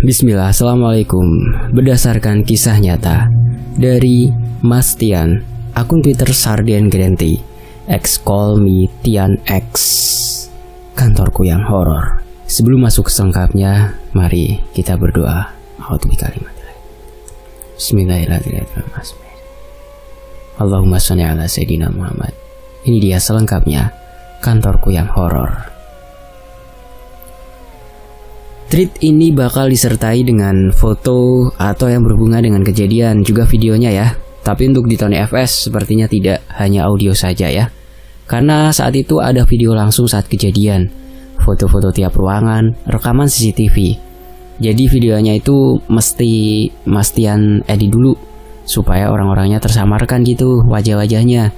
Bismillah, Assalamualaikum. Berdasarkan kisah nyata dari Mas Tian, akun Twitter Sardian Grenti, X call me Tian X, kantorku yang horor. Sebelum masuk ke selengkapnya, mari kita berdoa. Bismillahirrahmanirrahim. Allahumma sholli ala Sayyidina Muhammad. Ini dia selengkapnya, kantorku yang horor. Tweet ini bakal disertai dengan foto atau yang berhubungan dengan kejadian, juga videonya ya. Tapi untuk di Tony FS sepertinya tidak, hanya audio saja ya. Karena saat itu ada video langsung saat kejadian, foto-foto tiap ruangan, rekaman CCTV. Jadi videonya itu mesti Mas Tian edit dulu supaya orang-orangnya tersamarkan gitu wajah-wajahnya.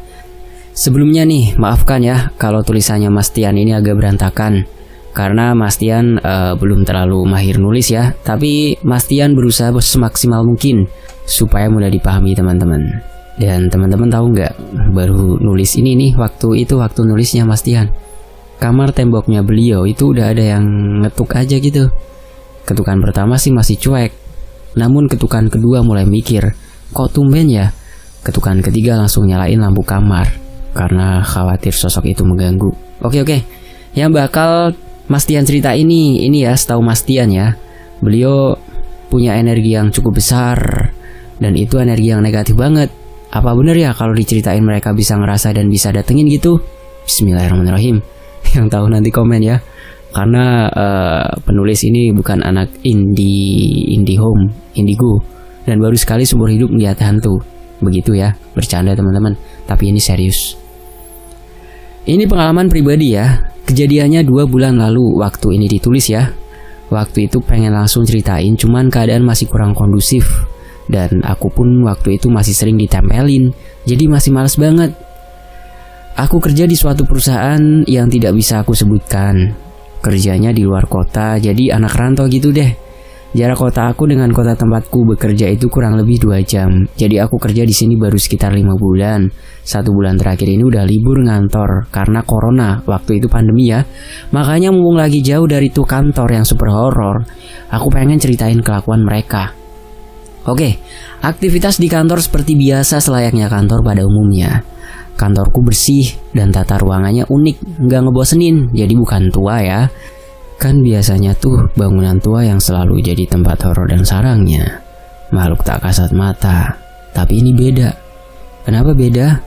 Sebelumnya nih, maafkan ya kalau tulisannya Mas Tian ini agak berantakan, karena Mas Tian belum terlalu mahir nulis ya. Tapi Mas Tian berusaha semaksimal mungkin supaya mudah dipahami teman-teman. Dan teman-teman tahu nggak, baru nulis ini nih waktu nulisnya Mas Tian, kamar temboknya beliau itu udah ada yang ngetuk aja gitu. Ketukan pertama sih masih cuek, namun ketukan kedua mulai mikir, kok tumben ya. Ketukan ketiga langsung nyalain lampu kamar karena khawatir sosok itu mengganggu. Oke, yang bakal Mas Tian cerita ini ya, setahu Mas Tian ya, beliau punya energi yang cukup besar, dan itu energi yang negatif banget. Apa bener ya kalau diceritain mereka bisa ngerasa dan bisa datengin gitu? Bismillahirrahmanirrahim. Yang tahu nanti komen ya, karena penulis ini bukan anak indigo, dan baru sekali seumur hidup melihat hantu. Begitu ya, bercanda teman-teman, tapi ini serius. Ini pengalaman pribadi ya. Kejadiannya 2 bulan lalu waktu ini ditulis ya. Waktu itu pengen langsung ceritain, cuman keadaan masih kurang kondusif, dan aku pun waktu itu masih sering ditempelin, jadi masih males banget. Aku kerja di suatu perusahaan yang tidak bisa aku sebutkan. Kerjanya di luar kota, jadi anak rantau gitu deh. Jarak kota aku dengan kota tempatku bekerja itu kurang lebih 2 jam. Jadi aku kerja di sini baru sekitar 5 bulan. 1 bulan terakhir ini udah libur ngantor karena corona, waktu itu pandemi ya. Makanya mumpung lagi jauh dari tuh kantor yang super horor, aku pengen ceritain kelakuan mereka. Oke, aktivitas di kantor seperti biasa selayaknya kantor pada umumnya. Kantorku bersih dan tata ruangannya unik, nggak ngebosenin, jadi bukan tua ya. Kan biasanya tuh bangunan tua yang selalu jadi tempat horor dan sarangnya makhluk tak kasat mata. Tapi ini beda. Kenapa beda?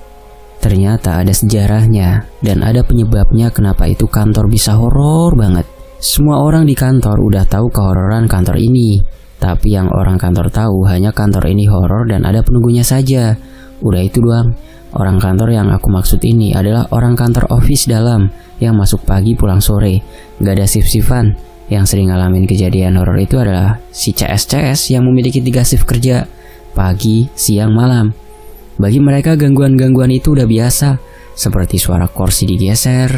Ternyata ada sejarahnya dan ada penyebabnya kenapa itu kantor bisa horor banget. Semua orang di kantor udah tahu kehororan kantor ini, tapi yang orang kantor tahu hanya kantor ini horor dan ada penunggunya saja. Udah itu doang. Orang kantor yang aku maksud ini adalah orang kantor office dalam yang masuk pagi pulang sore, gak ada shift-shiftan. Yang sering ngalamin kejadian horor itu adalah si CS yang memiliki 3 shift kerja, pagi, siang, malam. Bagi mereka gangguan-gangguan itu udah biasa, seperti suara kursi digeser,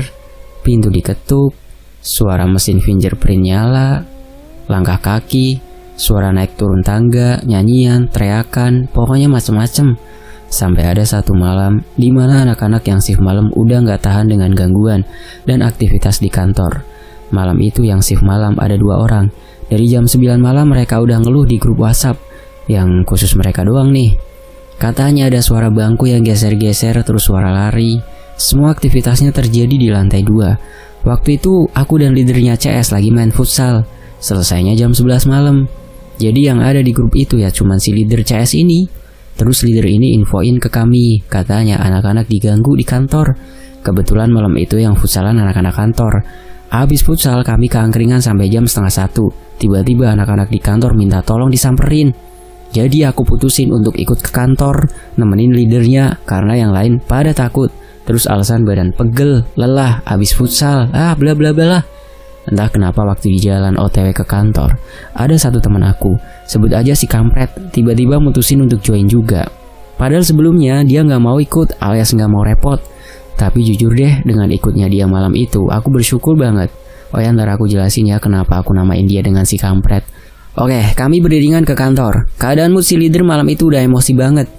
pintu diketuk, suara mesin fingerprint nyala, langkah kaki, suara naik turun tangga, nyanyian, teriakan, pokoknya macem-macem. Sampai ada satu malam di mana anak-anak yang shift malam udah gak tahan dengan gangguan dan aktivitas di kantor. Malam itu yang shift malam ada 2 orang. Dari jam 9 malam mereka udah ngeluh di grup WhatsApp yang khusus mereka doang nih. Katanya ada suara bangku yang geser-geser, terus suara lari. Semua aktivitasnya terjadi di lantai 2. Waktu itu aku dan leadernya CS lagi main futsal. Selesainya jam 11 malam. Jadi yang ada di grup itu ya cuman si leader CS ini. Terus leader ini infoin ke kami, katanya anak-anak diganggu di kantor. Kebetulan malam itu yang futsalan anak-anak kantor. Habis futsal kami keangkringan sampai jam 12:30. Tiba-tiba anak-anak di kantor minta tolong disamperin. Jadi aku putusin untuk ikut ke kantor, nemenin leadernya karena yang lain pada takut. Terus alasan badan pegel, lelah, habis futsal, bla bla bla. Entah kenapa waktu di jalan OTW ke kantor, ada satu teman aku, sebut aja si kampret, tiba-tiba mutusin untuk join juga. Padahal sebelumnya dia nggak mau ikut alias nggak mau repot. Tapi jujur deh, dengan ikutnya dia malam itu, aku bersyukur banget. Oh ya, ntar aku jelasin ya kenapa aku namain dia dengan si kampret. Oke, kami beriringan ke kantor. Keadaan mood si leader malam itu udah emosi banget.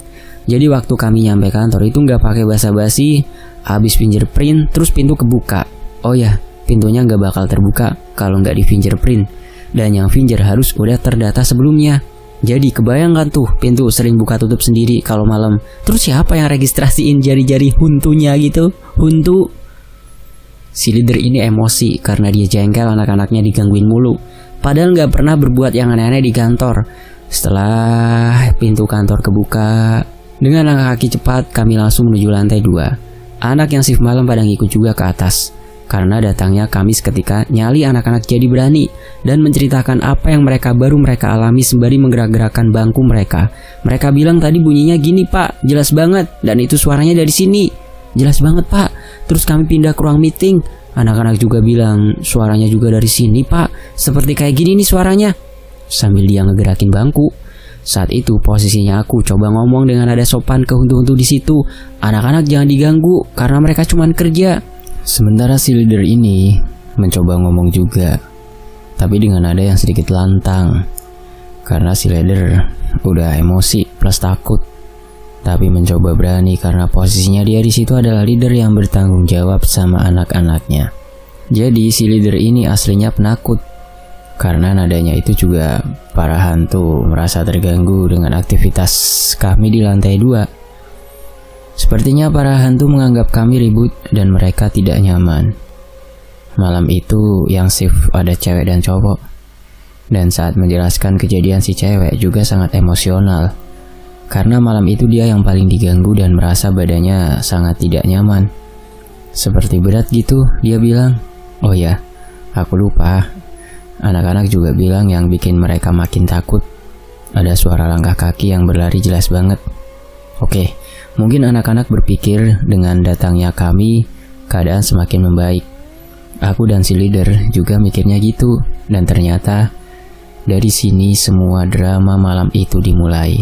Jadi waktu kami nyampe kantor itu nggak pakai basa-basi, habis fingerprint, terus pintu kebuka. Oh ya, pintunya nggak bakal terbuka kalau nggak di fingerprint. dan yang Finger harus udah terdata sebelumnya. Jadi kebayangkan tuh pintu sering buka tutup sendiri kalau malam. Terus siapa yang registrasiin jari-jari huntunya gitu? Huntu. Si leader ini emosi karena dia jengkel anak-anaknya digangguin mulu. Padahal gak pernah berbuat yang aneh-aneh di kantor. Setelah pintu kantor kebuka, dengan langkah kaki cepat kami langsung menuju lantai 2. Anak yang shift malam pada ngikut juga ke atas. Karena datangnya kami seketika, nyali anak-anak jadi berani dan menceritakan apa yang mereka alami sembari menggerak-gerakkan bangku mereka. Mereka bilang tadi bunyinya gini pak, jelas banget, dan itu suaranya dari sini. Jelas banget pak. Terus kami pindah ke ruang meeting. Anak-anak juga bilang suaranya juga dari sini pak, seperti kayak gini nih suaranya. Sambil dia ngegerakin bangku. Saat itu posisinya aku coba ngomong dengan nada sopan ke huntu-huntu di situ. Anak-anak jangan diganggu karena mereka cuma kerja. Sementara si leader ini mencoba ngomong juga, tapi dengan nada yang sedikit lantang. Karena si leader udah emosi plus takut, tapi mencoba berani karena posisinya dia di situ adalah leader yang bertanggung jawab sama anak-anaknya. Jadi si leader ini aslinya penakut. Karena nadanya itu juga para hantu merasa terganggu dengan aktivitas kami di lantai 2. Sepertinya para hantu menganggap kami ribut dan mereka tidak nyaman. Malam itu yang shift ada cewek dan cowok. Dan saat menjelaskan kejadian si cewek juga sangat emosional. Karena malam itu dia yang paling diganggu dan merasa badannya sangat tidak nyaman. Seperti berat gitu, dia bilang. Oh ya, aku lupa. Anak-anak juga bilang yang bikin mereka makin takut. Ada suara langkah kaki yang berlari jelas banget. Oke. Mungkin anak-anak berpikir dengan datangnya kami, keadaan semakin membaik. Aku dan si leader juga mikirnya gitu. Dan ternyata, dari sini semua drama malam itu dimulai.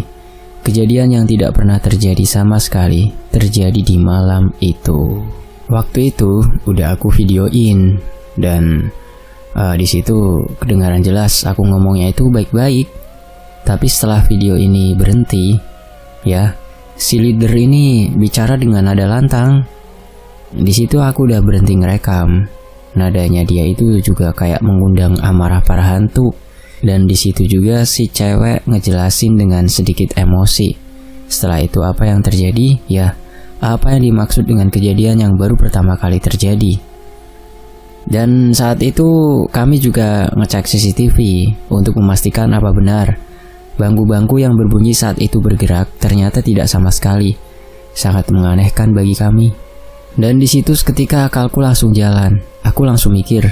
Kejadian yang tidak pernah terjadi sama sekali, terjadi di malam itu. Waktu itu, udah aku videoin. Dan di situ kedengaran jelas aku ngomongnya itu baik-baik. Tapi setelah video ini berhenti, ya, si leader ini bicara dengan nada lantang. Di situ aku udah berhenti ngerekam. Nadanya dia itu juga kayak mengundang amarah para hantu. Dan di situ juga si cewek ngejelasin dengan sedikit emosi. Setelah itu apa yang terjadi? Ya, apa yang dimaksud dengan kejadian yang baru pertama kali terjadi. Dan saat itu kami juga ngecek CCTV untuk memastikan apa benar bangku-bangku yang berbunyi saat itu bergerak ternyata tidak sama sekali. Sangat menganehkan bagi kami. Dan di situ seketika akalku langsung jalan. Aku langsung mikir,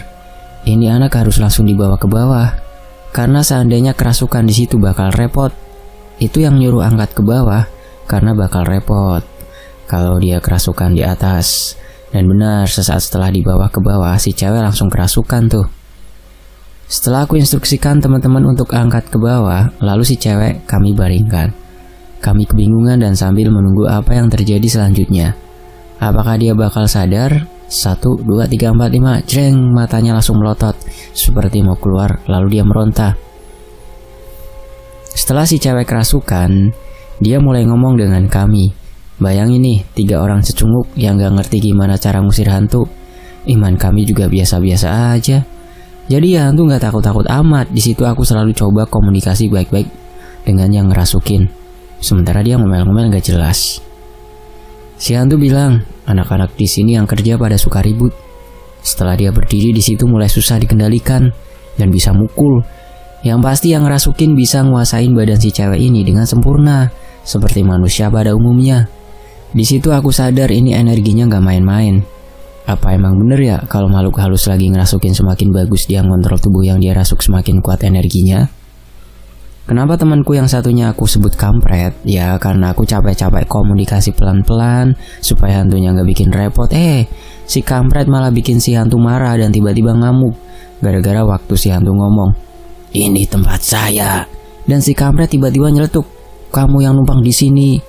ini anak harus langsung dibawa ke bawah. Karena seandainya kerasukan di situ bakal repot. Itu yang nyuruh angkat ke bawah karena bakal repot kalau dia kerasukan di atas. Dan benar, sesaat setelah dibawa ke bawah, si cewek langsung kerasukan tuh. Setelah aku instruksikan teman-teman untuk angkat ke bawah, lalu si cewek kami baringkan. Kami kebingungan dan sambil menunggu apa yang terjadi selanjutnya. Apakah dia bakal sadar? 1, 2, 3, 4, 5, jreng, matanya langsung melotot, seperti mau keluar, lalu dia meronta. Setelah si cewek kerasukan, dia mulai ngomong dengan kami. Bayangin nih, 3 orang secunguk yang gak ngerti gimana cara ngusir hantu. Iman kami juga biasa-biasa aja. Jadi ya hantu gak takut-takut amat. Di situ aku selalu coba komunikasi baik-baik dengan yang ngerasukin. Sementara dia ngomel-ngomel gak jelas. Si hantu bilang, anak-anak di sini yang kerja pada suka ribut. Setelah dia berdiri di situ mulai susah dikendalikan dan bisa mukul. Yang pasti yang ngerasukin bisa nguasain badan si cewek ini dengan sempurna, seperti manusia pada umumnya. Di situ aku sadar ini energinya gak main-main. Apa emang bener ya kalau makhluk halus lagi ngerasukin semakin bagus dia ngontrol tubuh yang dia rasuk semakin kuat energinya? Kenapa temanku yang satunya aku sebut kampret? Ya karena aku capek-capek komunikasi pelan-pelan supaya hantunya gak bikin repot. Si kampret malah bikin si hantu marah dan tiba-tiba ngamuk. Gara-gara waktu si hantu ngomong, "Ini tempat saya." Dan si kampret tiba-tiba nyeletuk, "Kamu yang numpang di sini."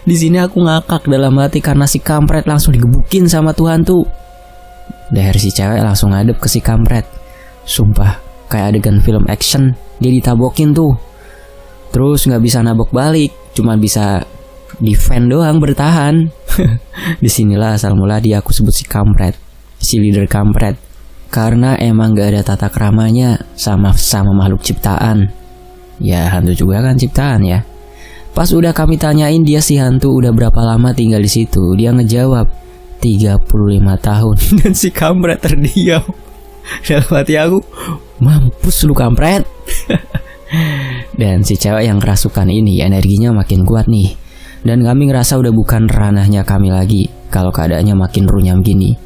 Di sini aku ngakak dalam hati karena si kampret langsung digebukin sama tuh hantu. Leher si cewek langsung ngadep ke si kampret. Sumpah, kayak adegan film action. Dia ditabokin tuh. Terus gak bisa nabok balik, cuma bisa defend doang, bertahan. Disinilah asal mula dia aku sebut si kampret, si leader kampret. karena emang gak ada tata keramanya sama makhluk ciptaan. Ya hantu juga kan ciptaan ya. Pas udah kami tanyain dia si hantu udah berapa lama tinggal di situ, dia ngejawab 35 tahun. Dan si kampret terdiam. Dalam hati aku, mampus lu kampret. Dan si cewek yang kerasukan ini energinya makin kuat nih. Dan kami ngerasa udah bukan ranahnya kami lagi kalau keadaannya makin runyam gini.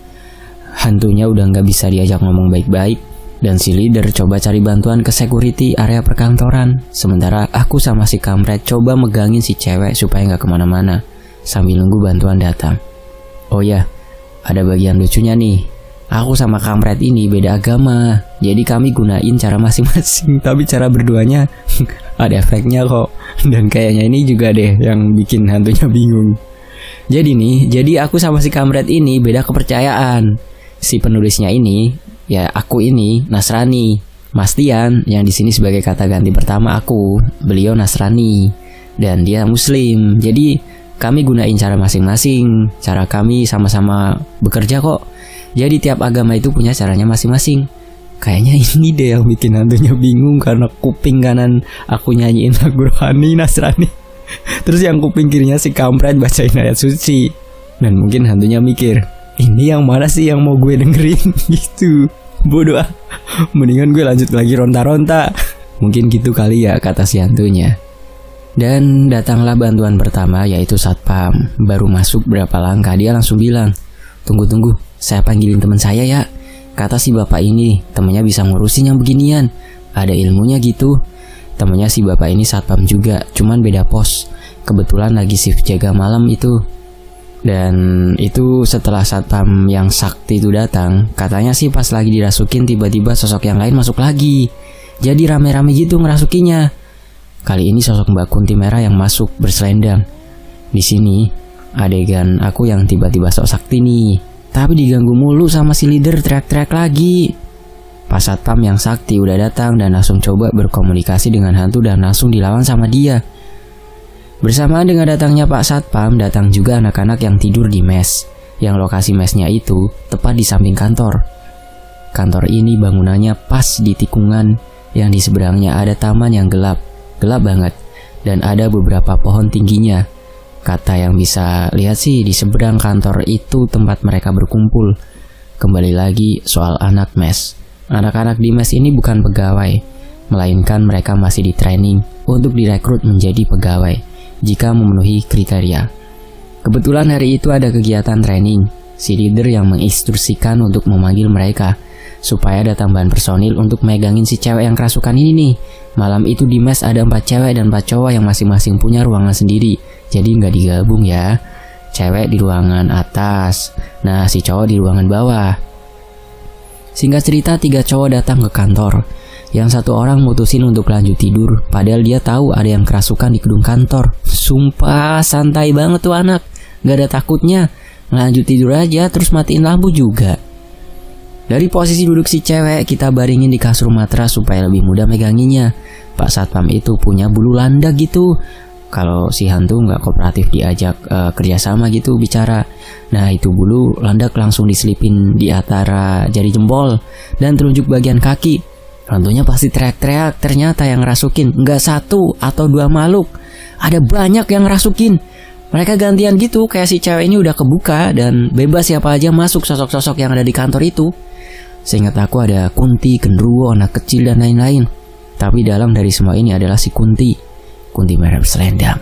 Hantunya udah gak bisa diajak ngomong baik-baik. Dan si leader coba cari bantuan ke security area perkantoran. Sementara aku sama si kampret coba megangin si cewek supaya gak kemana-mana sambil nunggu bantuan datang. Oh ya, ada bagian lucunya nih. Aku sama kampret ini beda agama. Jadi kami gunain cara masing-masing. Tapi cara berduanya ada efeknya kok. Dan kayaknya ini juga deh yang bikin hantunya bingung. Jadi aku sama si kampret ini beda kepercayaan. Si penulisnya ini, ya aku ini Nasrani. Mas Tian yang di sini sebagai kata ganti pertama aku, beliau Nasrani dan dia Muslim. Jadi kami gunain cara masing-masing. Cara kami sama-sama bekerja kok. Jadi tiap agama itu punya caranya masing-masing. Kayaknya ini deh yang bikin hantunya bingung karena kuping kanan aku nyanyiin lagu rohani Nasrani. Terus yang kuping kirinya si kampret bacain ayat suci. Dan mungkin hantunya mikir, ini yang mana sih yang mau gue dengerin gitu. Bodoh ah. Mendingan gue lanjut lagi ronta-ronta. Mungkin gitu kali ya kata si hantunya. Dan datanglah bantuan pertama yaitu satpam. Baru masuk berapa langkah dia langsung bilang, Tunggu, saya panggilin teman saya ya. Kata si bapak ini, temannya bisa ngurusin yang beginian. Ada ilmunya gitu. Temannya si bapak ini satpam juga, cuman beda pos. Kebetulan lagi shift jaga malam itu. Dan itu setelah satpam yang sakti itu datang, katanya sih pas lagi dirasukin tiba-tiba sosok yang lain masuk lagi. Jadi rame-rame gitu ngerasukinya. Kali ini sosok Mbak Kunti merah yang masuk berselendang. Di sini adegan aku yang tiba-tiba sok sakti nih, tapi diganggu mulu sama si leader teriak-teriak lagi. Pas satpam yang sakti udah datang dan langsung coba berkomunikasi dengan hantu dan langsung dilawan sama dia. Bersamaan dengan datangnya Pak Satpam, datang juga anak-anak yang tidur di mes. Yang lokasi mesnya itu tepat di samping kantor. Kantor ini bangunannya pas di tikungan yang di seberangnya ada taman yang gelap banget. Dan ada beberapa pohon tingginya. Kata yang bisa lihat sih di seberang kantor itu tempat mereka berkumpul. Kembali lagi soal anak mes. Anak-anak di mes ini bukan pegawai, melainkan mereka masih di training untuk direkrut menjadi pegawai jika memenuhi kriteria. Kebetulan hari itu ada kegiatan training. Si leader yang menginstruksikan untuk memanggil mereka supaya ada tambahan personil untuk megangin si cewek yang kerasukan ini nih. Malam itu di mes ada 4 cewek dan 4 cowok yang masing-masing punya ruangan sendiri. Jadi nggak digabung ya. Cewek di ruangan atas, nah si cowok di ruangan bawah. Singkat cerita 3 cowok datang ke kantor. Yang 1 orang mutusin untuk lanjut tidur, padahal dia tahu ada yang kerasukan di gedung kantor. Sumpah santai banget tuh anak, gak ada takutnya. Lanjut tidur aja terus matiin lampu juga. Dari posisi duduk si cewek, kita baringin di kasur matras supaya lebih mudah meganginya. Pak Satpam itu punya bulu landak gitu. Kalau si hantu gak kooperatif diajak kerjasama gitu bicara. Nah itu bulu landak langsung diselipin di antara jari jempol dan telunjuk bagian kaki. Hantunya pasti teriak-teriak, ternyata yang ngerasukin nggak 1 atau 2 makhluk, ada banyak yang ngerasukin. Mereka gantian gitu, kayak si cewek ini udah kebuka dan bebas siapa aja masuk sosok-sosok yang ada di kantor itu. Seingat aku ada Kunti, Genderuwo, anak kecil dan lain-lain. Tapi dalam dari semua ini adalah si Kunti merah berselendang.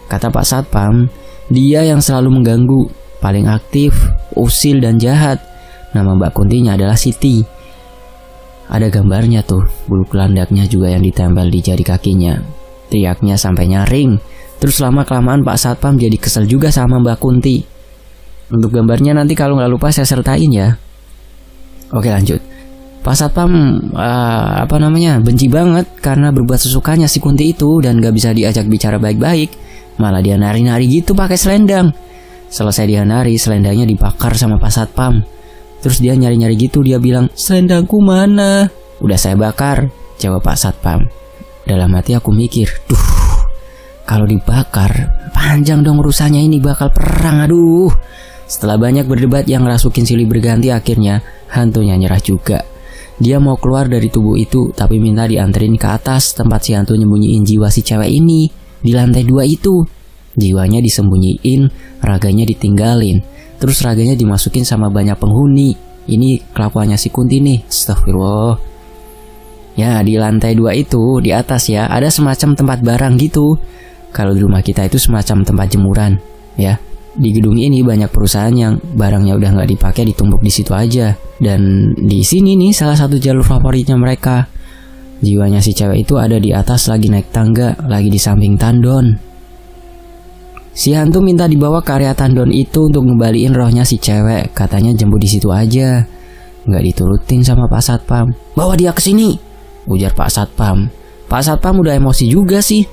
Kata Pak Satpam, dia yang selalu mengganggu, paling aktif, usil dan jahat. Nama Mbak Kuntinya adalah Siti. Ada gambarnya tuh, bulu kelandaknya juga yang ditempel di jari kakinya. Teriaknya sampai nyaring. Terus lama-kelamaan Pak Satpam jadi kesel juga sama Mbak Kunti. Untuk gambarnya nanti kalau nggak lupa saya sertain ya. Oke lanjut. Pak Satpam benci banget karena berbuat sesukanya si Kunti itu dan gak bisa diajak bicara baik-baik. Malah dia nari-nari gitu pakai selendang. Selesai dia nari, selendangnya dibakar sama Pak Satpam. Terus dia nyari-nyari gitu, dia bilang, selendangku mana? Udah saya bakar, jawab Pak Satpam. Dalam hati aku mikir, kalau dibakar, panjang dong urusannya ini, bakal perang, aduh. Setelah banyak berdebat yang ngerasukin silih berganti, akhirnya hantunya nyerah juga. Dia mau keluar dari tubuh itu, tapi minta dianterin ke atas tempat si hantu nyembunyiin jiwa si cewek ini. Di lantai 2 itu. Jiwanya disembunyiin, raganya ditinggalin. Terus raganya dimasukin sama banyak penghuni. Ini kelakuannya si Kunti nih. Astagfirullah. Ya, di lantai 2 itu, di atas ya, ada semacam tempat barang gitu. Kalau di rumah kita itu semacam tempat jemuran, ya. Di gedung ini banyak perusahaan yang barangnya udah nggak dipakai ditumpuk di situ aja. Dan di sini nih salah satu jalur favoritnya mereka. Jiwanya si cewek itu ada di atas lagi naik tangga, lagi di samping tandon. Si hantu minta dibawa ke area tandon itu untuk ngembaliin rohnya si cewek. Katanya jemput di situ aja. Nggak diturutin sama Pak Satpam. Bawa dia ke sini, ujar Pak Satpam. Pak Satpam udah emosi juga sih.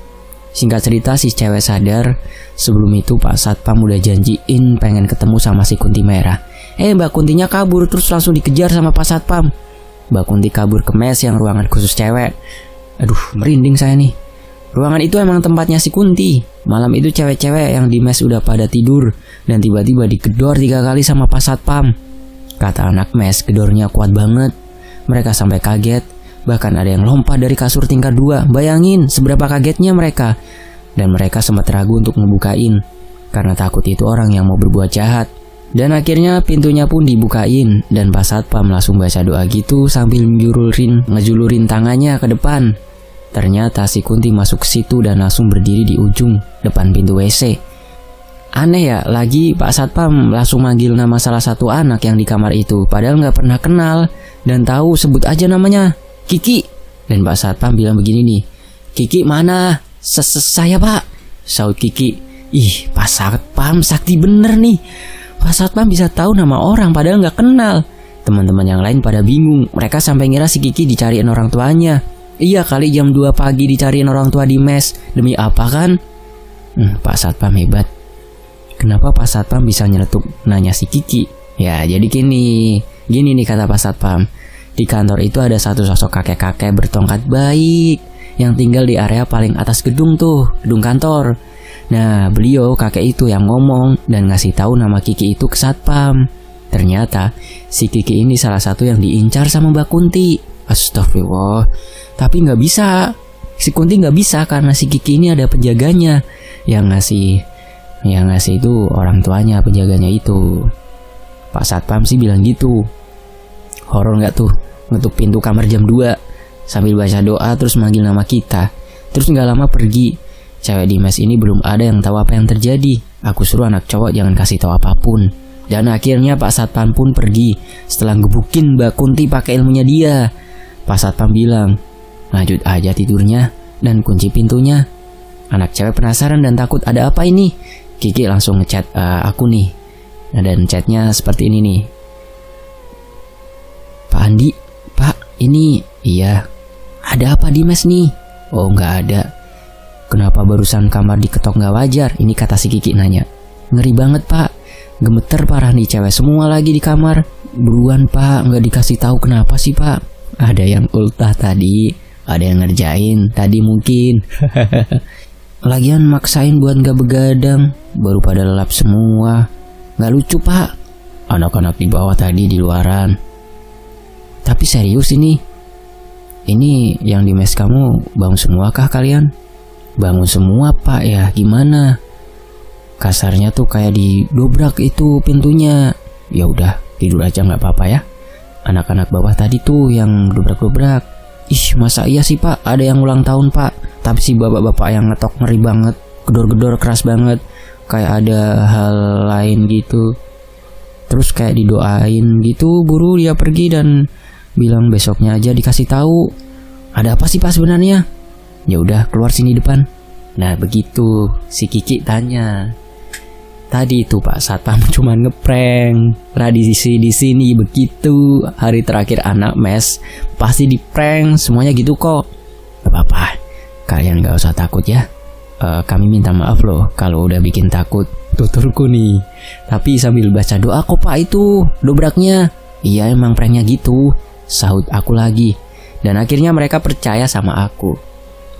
Singkat cerita si cewek sadar. Sebelum itu Pak Satpam udah janjiin pengen ketemu sama si Kunti merah. Mbak Kuntinya kabur terus langsung dikejar sama Pak Satpam. Mbak Kunti kabur ke mes yang ruangan khusus cewek. Aduh, merinding saya nih. Ruangan itu emang tempatnya si Kunti. Malam itu cewek-cewek yang di mes udah pada tidur dan tiba-tiba digedor 3 kali sama Pak Satpam. Kata anak mes, gedornya kuat banget. Mereka sampai kaget. Bahkan ada yang lompat dari kasur tingkat 2. Bayangin seberapa kagetnya mereka. Dan mereka sempat ragu untuk ngebukain karena takut itu orang yang mau berbuat jahat. Dan akhirnya pintunya pun dibukain dan Pak Satpam langsung baca doa gitu sambil ngejulurin tangannya ke depan. Ternyata si Kunti masuk ke situ dan langsung berdiri di ujung depan pintu WC. Aneh ya, lagi Pak Satpam langsung manggil nama salah satu anak yang di kamar itu. Padahal nggak pernah kenal dan tahu, sebut aja namanya, Kiki. Dan Pak Satpam bilang begini nih, Kiki mana? Saya Pak, saut Kiki. Ih, Pak Satpam sakti bener nih. Pak Satpam bisa tahu nama orang padahal nggak kenal. Teman-teman yang lain pada bingung. Mereka sampai ngira si Kiki dicariin orang tuanya. Iya kali jam 2 pagi dicariin orang tua di mes. Demi apa kan? Pak Satpam hebat. Kenapa Pak Satpam bisa nyeletuk nanya si Kiki? Ya jadi gini nih kata Pak Satpam. Di kantor itu ada satu sosok kakek-kakek bertongkat baik yang tinggal di area paling atas gedung tuh, gedung kantor. Nah, beliau kakek itu yang ngomong dan ngasih tahu nama Kiki itu ke Satpam. Ternyata si Kiki ini salah satu yang diincar sama Mbak Kunti. Astagfirullah. Tapi nggak bisa. Si Kunti nggak bisa karena si Kiki ini ada penjaganya. Yang ngasih itu orang tuanya, penjaganya itu. Pak Satpam sih bilang gitu. Horor nggak tuh? Ngetuk pintu kamar jam 2 sambil baca doa terus manggil nama kita. Terus nggak lama pergi. Cewek di mes ini belum ada yang tahu apa yang terjadi. Aku suruh anak cowok jangan kasih tahu apapun. Dan akhirnya Pak Satpam pun pergi setelah gebukin Mbak Kunti pakai ilmunya dia. Pak Satpam bilang, lanjut aja tidurnya dan kunci pintunya. Anak cewek penasaran dan takut ada apa ini. Kiki langsung ngechat aku nih. Dan chatnya seperti ini nih. Pak Andi, Pak, ini iya. Ada apa di mes nih? Oh nggak ada. Kenapa barusan kamar diketok nggak wajar? Ini kata si Kiki nanya. Ngeri banget Pak. Gemeter parah nih cewek semua lagi di kamar. Buruan Pak, nggak dikasih tahu kenapa sih Pak? Ada yang ultah tadi, ada yang ngerjain tadi mungkin. Lagian maksain buat nggak begadang, baru pada lelap semua. Nggak lucu Pak. Anak-anak di bawah tadi di luaran. Tapi serius ini yang di mes kamu bangun semua kah kalian? Bangun semua Pak ya, gimana? Kasarnya tuh kayak didobrak itu pintunya. Ya udah tidur aja nggak apa-apa ya. Anak-anak bawah tadi tuh yang dobrak-dobrak. Ih masa iya sih Pak, ada yang ulang tahun Pak. Tapi si bapak-bapak yang ngetok ngeri banget, gedor-gedor keras banget, kayak ada hal lain gitu. Terus kayak didoain gitu, buru dia pergi dan bilang besoknya aja dikasih tahu. Ada apa sih Pak sebenarnya? Ya udah keluar sini depan. Nah begitu si Kiki tanya. Tadi itu Pak Satpam cuma ngeprank. Tradisi di sini begitu. Hari terakhir anak mes pasti diprank semuanya gitu kok. Gak apa-apa, kalian gak usah takut ya. Kami minta maaf loh kalau udah bikin takut tuturku nih. Tapi sambil baca doa kok Pak itu dobraknya. Iya emang pranknya gitu, sahut aku lagi. Dan akhirnya mereka percaya sama aku.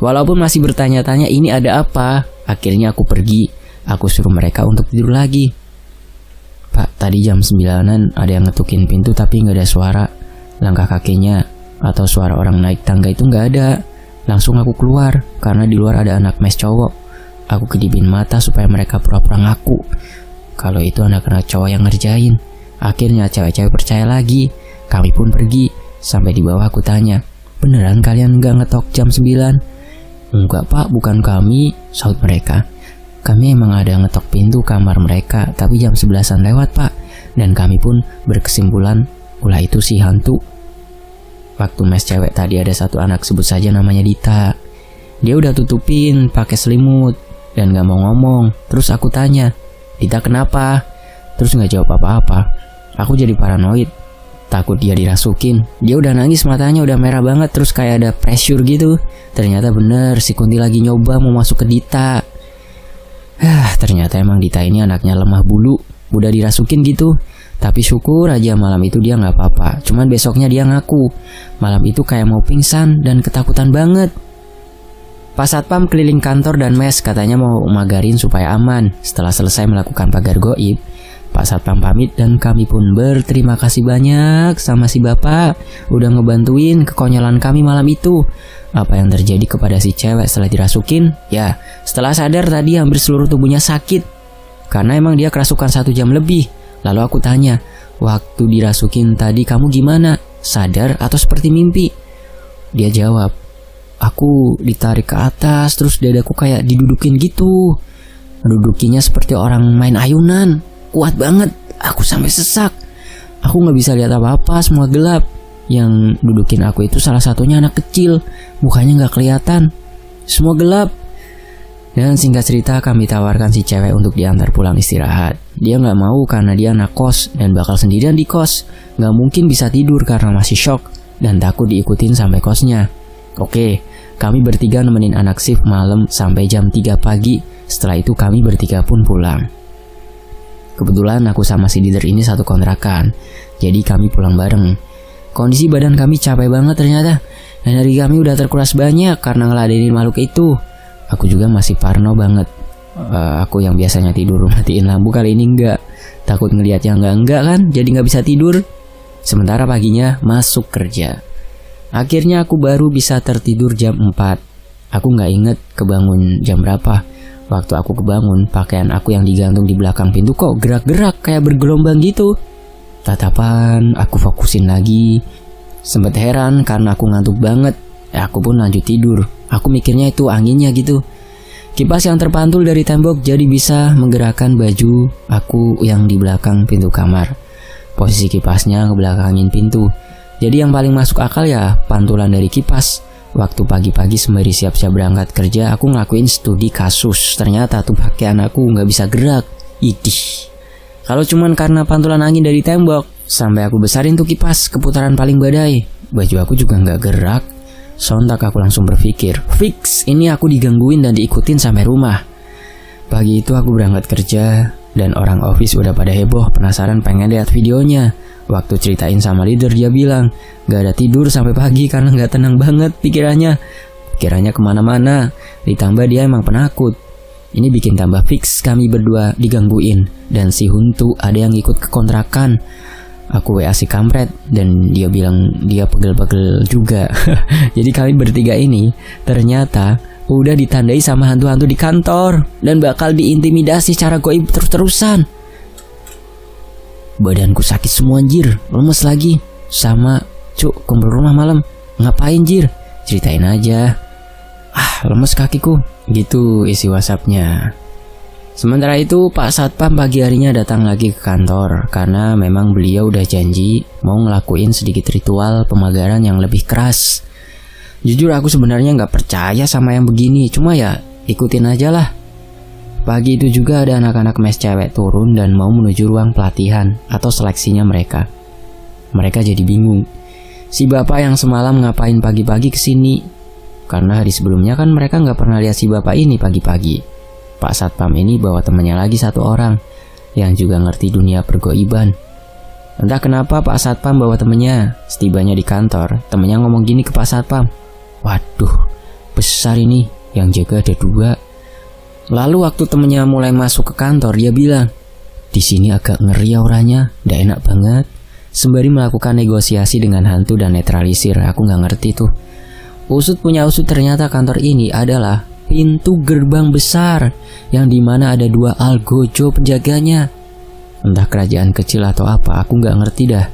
Walaupun masih bertanya-tanya ini ada apa, akhirnya aku pergi. Aku suruh mereka untuk tidur lagi. Pak, tadi jam 9-an ada yang ngetukin pintu tapi nggak ada suara langkah kakinya atau suara orang naik tangga, itu nggak ada. Langsung aku keluar karena di luar ada anak mes cowok. Aku kedipin mata supaya mereka pura-pura ngaku kalau itu anak-anak cowok yang ngerjain. Akhirnya cewek-cewek percaya lagi. Kami pun pergi. Sampai di bawah aku tanya, beneran kalian nggak ngetok jam 9? Enggak pak, bukan kami, sahut mereka. Kami emang ada ngetok pintu kamar mereka, tapi jam 11-an lewat pak. Dan kami pun berkesimpulan ulah itu si hantu. Waktu mes cewek tadi ada satu anak, sebut saja namanya Dita. Dia udah tutupin pakai selimut dan gak mau ngomong. Terus aku tanya, Dita kenapa? Terus gak jawab apa-apa. Aku jadi paranoid, takut dia dirasukin. Dia udah nangis, matanya udah merah banget, terus kayak ada pressure gitu. Ternyata bener, si Kunti lagi nyoba mau masuk ke Dita. Ternyata emang Dita ini anaknya lemah bulu, udah dirasukin gitu. Tapi syukur aja malam itu dia gak apa-apa. Cuman besoknya dia ngaku malam itu kayak mau pingsan dan ketakutan banget. Pak Satpam keliling kantor dan mes, katanya mau magarin supaya aman. Setelah selesai melakukan pagar goib, Pak Satpam pamit dan kami pun berterima kasih banyak sama si bapak udah ngebantuin kekonyolan kami malam itu. Apa yang terjadi kepada si cewek setelah dirasukin? Ya, setelah sadar tadi hampir seluruh tubuhnya sakit karena emang dia kerasukan 1 jam lebih. Lalu aku tanya, waktu dirasukin tadi kamu gimana? Sadar atau seperti mimpi? Dia jawab, aku ditarik ke atas terus dadaku kayak didudukin gitu. Dudukinya seperti orang main ayunan, kuat banget. Aku sampai sesak. Aku gak bisa lihat apa-apa, semua gelap. Yang dudukin aku itu salah satunya anak kecil, mukanya gak kelihatan, semua gelap. Dan singkat cerita kami tawarkan si cewek untuk diantar pulang istirahat. Dia gak mau karena dia anak kos dan bakal sendirian di kos. Gak mungkin bisa tidur karena masih shock dan takut diikutin sampai kosnya. Oke, kami bertiga nemenin anak shift malam sampai jam 3 pagi. Setelah itu kami bertiga pun pulang. Kebetulan aku sama si leader ini satu kontrakan, jadi kami pulang bareng. Kondisi badan kami capek banget ternyata. Energi kami udah terkuras banyak karena ngeladenin makhluk itu. Aku juga masih parno banget. Aku yang biasanya tidur matiin lampu kali ini enggak. Takut ngeliat yang enggak kan, jadi nggak bisa tidur. Sementara paginya masuk kerja. Akhirnya aku baru bisa tertidur jam 4. Aku nggak inget kebangun jam berapa. Waktu aku kebangun, pakaian aku yang digantung di belakang pintu kok gerak-gerak kayak bergelombang gitu. Tatapan, aku fokusin lagi. Sempet heran karena aku ngantuk banget. Aku pun lanjut tidur. Aku mikirnya itu anginnya gitu. Kipas yang terpantul dari tembok jadi bisa menggerakkan baju aku yang di belakang pintu kamar. Posisi kipasnya ngebelakangin pintu. Jadi yang paling masuk akal ya pantulan dari kipas. Waktu pagi-pagi sembari siap-siap berangkat kerja, aku ngelakuin studi kasus. Ternyata tuh pakaian aku nggak bisa gerak. Idih. Kalau cuman karena pantulan angin dari tembok, sampai aku besarin tuh kipas keputaran paling badai, baju aku juga nggak gerak. Sontak aku langsung berpikir, fix ini aku digangguin dan diikutin sampai rumah. Pagi itu aku berangkat kerja dan orang office udah pada heboh, penasaran pengen lihat videonya. Waktu ceritain sama leader dia bilang gak ada tidur sampai pagi karena gak tenang banget pikirannya kemana-mana. Ditambah dia emang penakut. Ini bikin tambah fix kami berdua digangguin. Dan si Huntu ada yang ikut ke kontrakan. Aku WA si kampret dan dia bilang dia pegel-pegel juga. Jadi kami bertiga ini ternyata udah ditandai sama hantu-hantu di kantor dan bakal diintimidasi secara goib terus-terusan. Badanku sakit semua anjir, lemes lagi. Sama, cuk, kumpul rumah malam. Ngapain jir? Ceritain aja. Lemes kakiku. Gitu isi WhatsAppnya. Sementara itu Pak Satpam pagi harinya datang lagi ke kantor karena memang beliau udah janji mau ngelakuin sedikit ritual pemagaran yang lebih keras. Jujur aku sebenarnya gak percaya sama yang begini, cuma ya ikutin aja lah. Pagi itu juga ada anak-anak mes cewek turun dan mau menuju ruang pelatihan atau seleksinya mereka. Mereka jadi bingung. Si bapak yang semalam ngapain pagi-pagi kesini? Karena hari sebelumnya kan mereka gak pernah lihat si bapak ini pagi-pagi. Pak Satpam ini bawa temannya lagi satu orang yang juga ngerti dunia pergoiban. Entah kenapa Pak Satpam bawa temannya. Setibanya di kantor, temannya ngomong gini ke Pak Satpam. Waduh, besar ini, yang jaga ada 2. Lalu waktu temennya mulai masuk ke kantor, dia bilang, Di sini agak ngeri auranya, nggak enak banget. Sembari melakukan negosiasi dengan hantu dan netralisir, aku nggak ngerti tuh. Usut punya usut, ternyata kantor ini adalah pintu gerbang besar yang dimana ada 2 algojo penjaganya. Entah kerajaan kecil atau apa, aku nggak ngerti dah.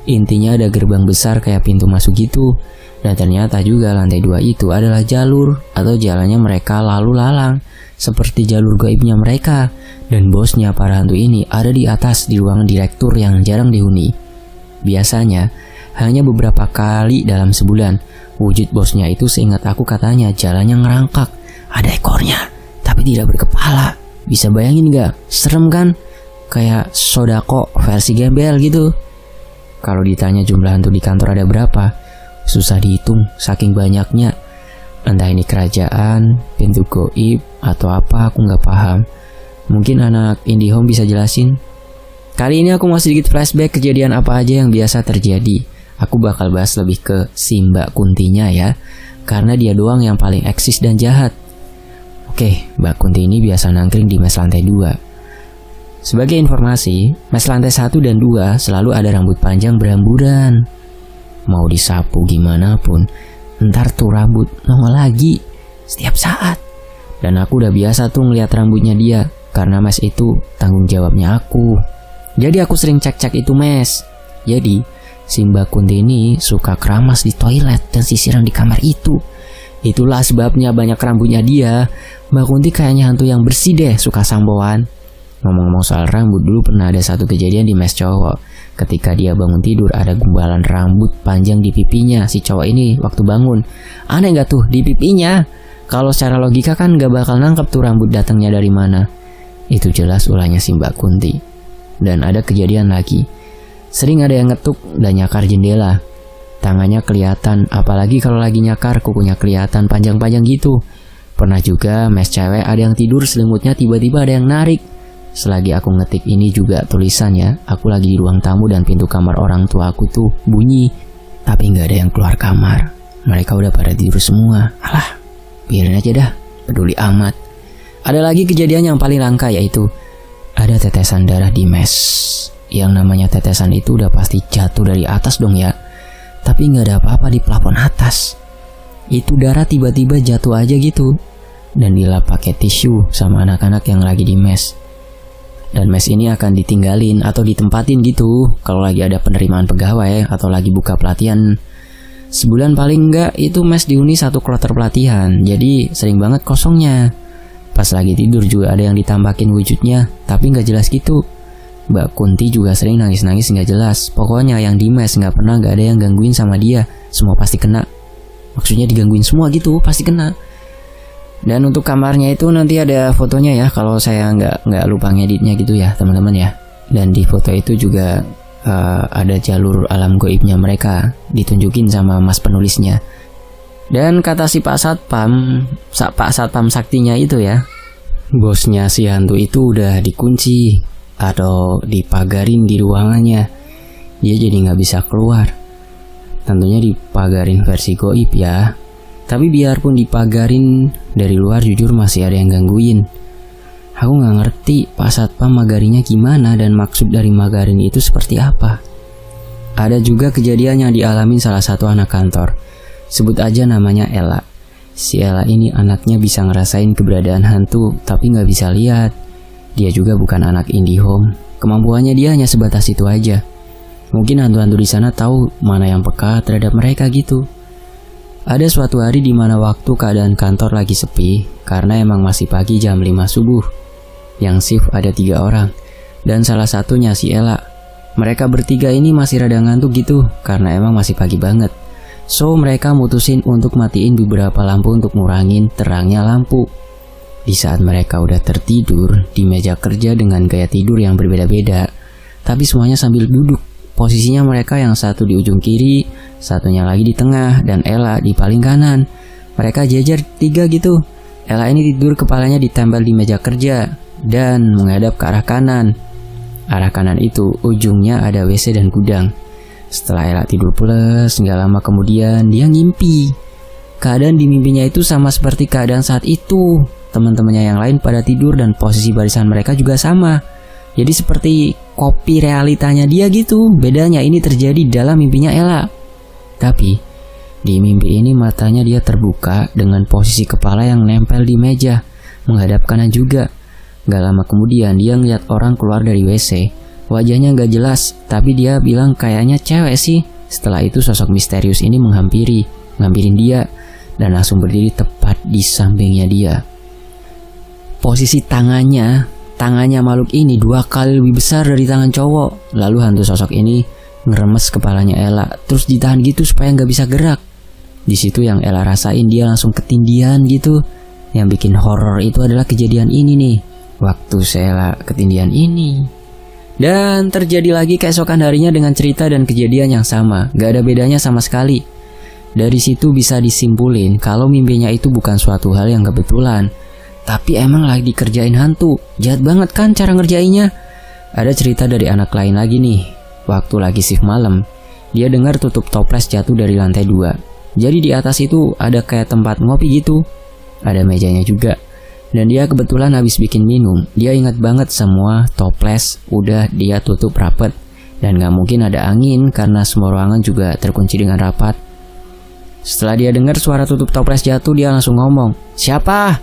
Intinya ada gerbang besar kayak pintu masuk gitu. Dan ternyata juga lantai 2 itu adalah jalur atau jalannya mereka lalu lalang, seperti jalur gaibnya mereka. Dan bosnya para hantu ini ada di atas di ruangan direktur yang jarang dihuni. Biasanya hanya beberapa kali dalam sebulan. Wujud bosnya itu seingat aku katanya jalannya ngerangkak, ada ekornya tapi tidak berkepala. Bisa bayangin gak? Serem kan? Kayak Sodako versi gembel gitu. Kalau ditanya jumlah hantu di kantor ada berapa, susah dihitung saking banyaknya. Entah ini kerajaan, pintu goib, atau apa, aku nggak paham. Mungkin anak IndiHome bisa jelasin. Kali ini aku mau sedikit flashback kejadian apa aja yang biasa terjadi. Aku bakal bahas lebih ke si Mbak Kuntinya ya, karena dia doang yang paling eksis dan jahat. Oke, Mbak Kunti ini biasa nangkring di mes lantai 2. Sebagai informasi, mes lantai 1 dan 2 selalu ada rambut panjang beramburan. Mau disapu gimana pun, ntar tuh rambut nongol lagi setiap saat. Dan aku udah biasa tuh ngeliat rambutnya dia, karena mes itu tanggung jawabnya aku. Jadi aku sering cek-cek itu mes. Jadi si Mbak Kunti ini suka keramas di toilet dan sisiran di kamar itu. Itulah sebabnya banyak rambutnya dia. Mbak Kunti kayaknya hantu yang bersih deh, suka samboan. Ngomong-ngomong soal rambut, dulu pernah ada satu kejadian di mes cowok. Ketika dia bangun tidur, ada gumpalan rambut panjang di pipinya si cowok ini waktu bangun. Aneh gak tuh di pipinya? Kalau secara logika kan gak bakal nangkep tuh rambut datangnya dari mana. Itu jelas ulahnya si Mbak Kunti. Dan ada kejadian lagi. Sering ada yang ngetuk dan nyakar jendela. Tangannya kelihatan, apalagi kalau lagi nyakar kukunya kelihatan panjang-panjang gitu. Pernah juga mes cewek ada yang tidur selimutnya tiba-tiba ada yang narik. Selagi aku ngetik ini juga tulisannya, aku lagi di ruang tamu dan pintu kamar orang tua aku tuh bunyi. Tapi nggak ada yang keluar kamar. Mereka udah pada tidur semua. Alah, biarin aja dah, peduli amat. Ada lagi kejadian yang paling langka, yaitu ada tetesan darah di mes. Yang namanya tetesan itu udah pasti jatuh dari atas dong ya. Tapi nggak ada apa-apa di plafon atas. Itu darah tiba-tiba jatuh aja gitu. Dan dilap pakai tisu sama anak-anak yang lagi di mes. Dan mes ini akan ditinggalin atau ditempatin gitu kalau lagi ada penerimaan pegawai atau lagi buka pelatihan. Sebulan paling enggak itu mes dihuni 1 kloter pelatihan. Jadi sering banget kosongnya. Pas lagi tidur juga ada yang ditambahin wujudnya, tapi nggak jelas gitu. Mbak Kunti juga sering nangis-nangis nggak jelas. Pokoknya yang di mes nggak ada yang gangguin sama dia. Semua pasti kena. Maksudnya digangguin semua gitu, pasti kena. Dan untuk kamarnya itu nanti ada fotonya ya, kalau saya nggak lupa ngeditnya gitu ya teman-teman ya. Dan di foto itu juga ada jalur alam goibnya mereka ditunjukin sama mas penulisnya. Dan kata si Pak Satpam Saktinya itu ya, bosnya si hantu itu udah dikunci atau dipagarin di ruangannya. Dia jadi nggak bisa keluar. Tentunya dipagarin versi goib ya. Tapi biarpun dipagarin dari luar, jujur masih ada yang gangguin. Aku nggak ngerti Pak Satpam magarinya gimana dan maksud dari magarin itu seperti apa. Ada juga kejadian yang dialamin salah satu anak kantor. Sebut aja namanya Ella. Si Ella ini anaknya bisa ngerasain keberadaan hantu tapi nggak bisa lihat. Dia juga bukan anak IndiHome. Kemampuannya dia hanya sebatas itu aja. Mungkin hantu-hantu di sana tahu mana yang peka terhadap mereka gitu. Ada suatu hari di mana waktu keadaan kantor lagi sepi karena emang masih pagi jam 5 subuh. Yang shift ada 3 orang dan salah satunya si Ella. Mereka bertiga ini masih rada ngantuk gitu karena emang masih pagi banget. So mereka mutusin untuk matiin beberapa lampu untuk ngurangin terangnya lampu. Di saat mereka udah tertidur di meja kerja dengan gaya tidur yang berbeda-beda, tapi semuanya sambil duduk. Posisinya mereka yang satu di ujung kiri, satunya lagi di tengah, dan Ella di paling kanan. Mereka jajar 3 gitu. Ella ini tidur kepalanya ditempel di meja kerja dan menghadap ke arah kanan. Arah kanan itu ujungnya ada WC dan gudang. Setelah Ella tidur pules, nggak lama kemudian dia ngimpi. Keadaan di mimpinya itu sama seperti keadaan saat itu. Teman-temannya yang lain pada tidur dan posisi barisan mereka juga sama. Jadi seperti kopi realitanya dia gitu. Bedanya ini terjadi dalam mimpinya Ella. Tapi di mimpi ini matanya dia terbuka dengan posisi kepala yang nempel di meja, menghadap kanan juga. Gak lama kemudian dia ngeliat orang keluar dari WC. Wajahnya gak jelas, tapi dia bilang kayaknya cewek sih. Setelah itu sosok misterius ini ngambilin dia, dan langsung berdiri tepat di sampingnya dia. Posisi tangannya makhluk ini 2 kali lebih besar dari tangan cowok. Lalu hantu sosok ini ngeremes kepalanya Ella, terus ditahan gitu supaya nggak bisa gerak. Di situ yang Ella rasain, dia langsung ketindihan gitu. Yang bikin horor itu adalah kejadian ini nih, waktu Ella ketindihan ini. Dan terjadi lagi keesokan harinya dengan cerita dan kejadian yang sama, gak ada bedanya sama sekali. Dari situ bisa disimpulin kalau mimpinya itu bukan suatu hal yang kebetulan, tapi emang lagi dikerjain hantu. Jahat banget kan cara ngerjainnya. Ada cerita dari anak lain lagi nih. Waktu lagi shift malam, dia dengar tutup toples jatuh dari lantai 2. Jadi di atas itu ada kayak tempat ngopi gitu. Ada mejanya juga. Dan dia kebetulan habis bikin minum. Dia ingat banget semua toples udah dia tutup rapet. Dan gak mungkin ada angin karena semua ruangan juga terkunci dengan rapat. Setelah dia dengar suara tutup toples jatuh, dia langsung ngomong, "Siapa?"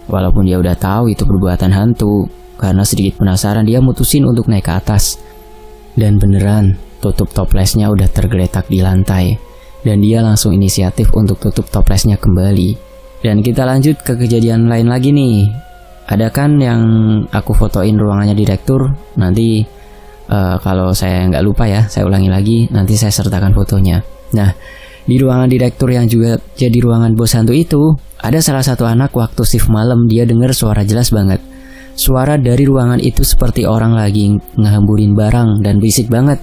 Walaupun dia udah tahu itu perbuatan hantu. Karena sedikit penasaran, dia mutusin untuk naik ke atas. Dan beneran, tutup toplesnya udah tergeletak di lantai. Dan dia langsung inisiatif untuk tutup toplesnya kembali. Dan kita lanjut ke kejadian lain lagi nih. Ada kan yang aku fotoin ruangannya direktur. Nanti kalau saya nggak lupa ya, saya ulangi lagi. Nanti saya sertakan fotonya. Nah, di ruangan direktur yang juga jadi ruangan bos hantu itu, ada salah satu anak waktu shift malam dia dengar suara jelas banget. Suara dari ruangan itu seperti orang lagi ngehamburin barang dan berisik banget.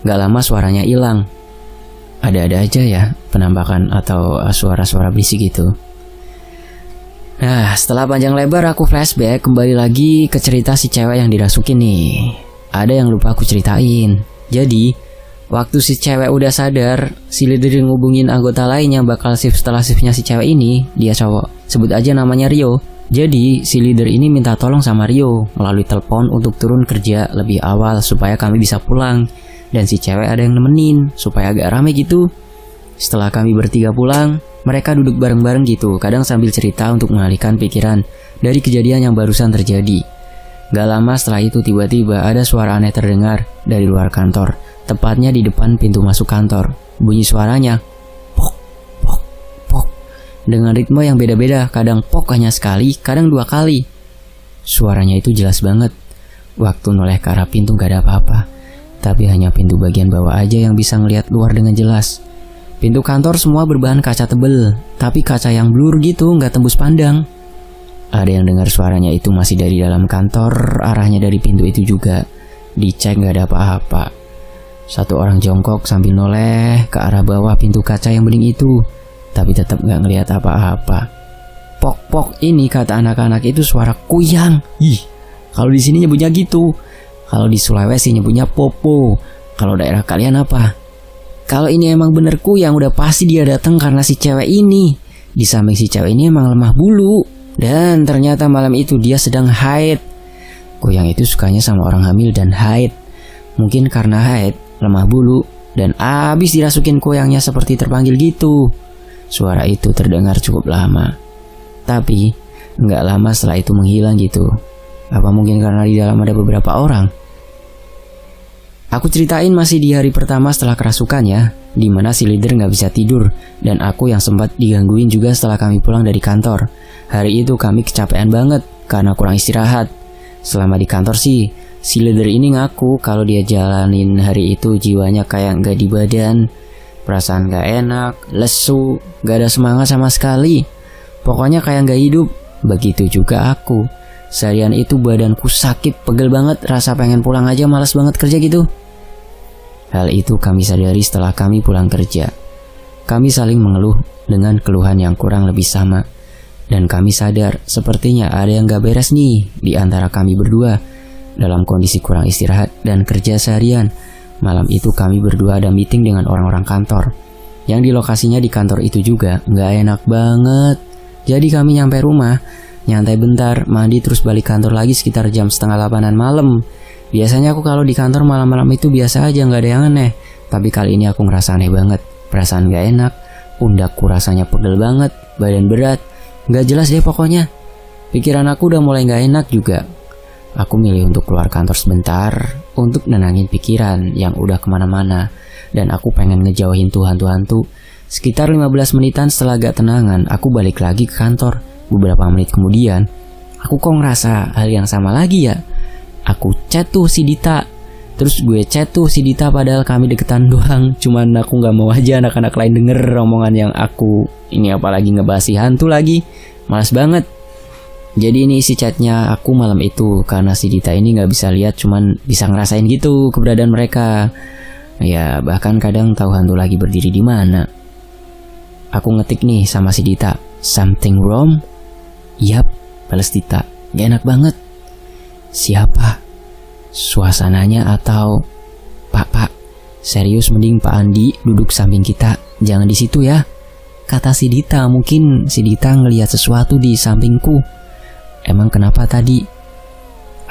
Gak lama suaranya hilang. Ada-ada aja ya penampakan atau suara-suara berisik itu. Nah, setelah panjang lebar aku flashback kembali lagi ke cerita si cewek yang dirasukin nih. Ada yang lupa aku ceritain. Jadi, waktu si cewek udah sadar, si leader ngubungin anggota lain yang bakal shift setelah shiftnya si cewek ini. Dia cowok, sebut aja namanya Rio. Jadi, si leader ini minta tolong sama Rio melalui telepon untuk turun kerja lebih awal supaya kami bisa pulang. Dan si cewek ada yang nemenin supaya agak rame gitu. Setelah kami bertiga pulang, mereka duduk bareng-bareng gitu, kadang sambil cerita untuk mengalihkan pikiran dari kejadian yang barusan terjadi. Gak lama setelah itu tiba-tiba ada suara aneh terdengar dari luar kantor, tepatnya di depan pintu masuk kantor. Bunyi suaranya pok, pok, pok, dengan ritme yang beda-beda, kadang pok hanya sekali, kadang 2 kali. Suaranya itu jelas banget. Waktu noleh ke arah pintu gak ada apa-apa, tapi hanya pintu bagian bawah aja yang bisa ngelihat luar dengan jelas. Pintu kantor semua berbahan kaca tebel, tapi kaca yang blur gitu, nggak tembus pandang. Ada yang dengar suaranya itu masih dari dalam kantor, arahnya dari pintu itu juga. Dicek nggak ada apa-apa. Satu orang jongkok sambil noleh ke arah bawah pintu kaca yang bening itu, tapi tetap nggak ngelihat apa-apa. Pok-pok ini kata anak-anak itu suara kuyang. Ih, kalau di sini nyebutnya gitu. Kalau di Sulawesi nyebutnya popo. Kalau daerah kalian apa? Kalau ini emang bener kuyang, udah pasti dia datang karena si cewek ini. Di samping si cewek ini emang lemah bulu. Dan ternyata malam itu dia sedang haid. Kuyang itu sukanya sama orang hamil dan haid. Mungkin karena haid, lemah bulu, dan abis dirasukin kuyangnya seperti terpanggil gitu. Suara itu terdengar cukup lama. Tapi nggak lama setelah itu menghilang gitu. Apa mungkin karena di dalam ada beberapa orang? Aku ceritain masih di hari pertama setelah kerasukan ya, dimana si leader gak bisa tidur, dan aku yang sempat digangguin juga setelah kami pulang dari kantor. Hari itu kami kecapean banget, karena kurang istirahat. Selama di kantor sih, si leader ini ngaku kalau dia jalanin hari itu jiwanya kayak gak di badan. Perasaan gak enak, lesu, gak ada semangat sama sekali. Pokoknya kayak gak hidup. Begitu juga aku. Seharian itu badanku sakit, pegel banget, rasa pengen pulang aja, malas banget kerja gitu. Hal itu kami sadari setelah kami pulang kerja. Kami saling mengeluh dengan keluhan yang kurang lebih sama. Dan kami sadar sepertinya ada yang gak beres nih di antara kami berdua. Dalam kondisi kurang istirahat dan kerja seharian, malam itu kami berdua ada meeting dengan orang-orang kantor. Yang di lokasinya di kantor itu juga gak enak banget. Jadi kami nyampe rumah, nyantai bentar, mandi terus balik kantor lagi sekitar jam 7:30 malam. Biasanya aku kalau di kantor malam-malam itu biasa aja, gak ada yang aneh. Tapi kali ini aku ngerasa aneh banget. Perasaan gak enak, pundakku rasanya pegel banget, badan berat, gak jelas deh pokoknya. Pikiran aku udah mulai gak enak juga. Aku milih untuk keluar kantor sebentar, untuk nenangin pikiran yang udah kemana-mana. Dan aku pengen ngejauhin tuh hantu-hantu. Sekitar 15 menitan setelah gak tenangan, aku balik lagi ke kantor. Beberapa menit kemudian, aku kok ngerasa hal yang sama lagi ya. Aku chat tuh si Dita. Terus gue chat tuh si Dita padahal kami deketan doang. Cuman aku gak mau aja anak-anak lain denger omongan yang aku ini, apalagi ngebahas si hantu lagi. Malas banget. Jadi ini isi chatnya aku malam itu. Karena si Dita ini gak bisa lihat, cuman bisa ngerasain gitu keberadaan mereka. Ya bahkan kadang tahu hantu lagi berdiri di mana. Aku ngetik nih sama si Dita, "Something wrong?" "Yap," balas Dita. "Gak enak banget." "Siapa? Suasananya atau?" Pak, serius mending Pak Andi duduk samping kita, jangan di situ ya," kata si Dita. Mungkin si Dita ngelihat sesuatu di sampingku. "Emang kenapa tadi?"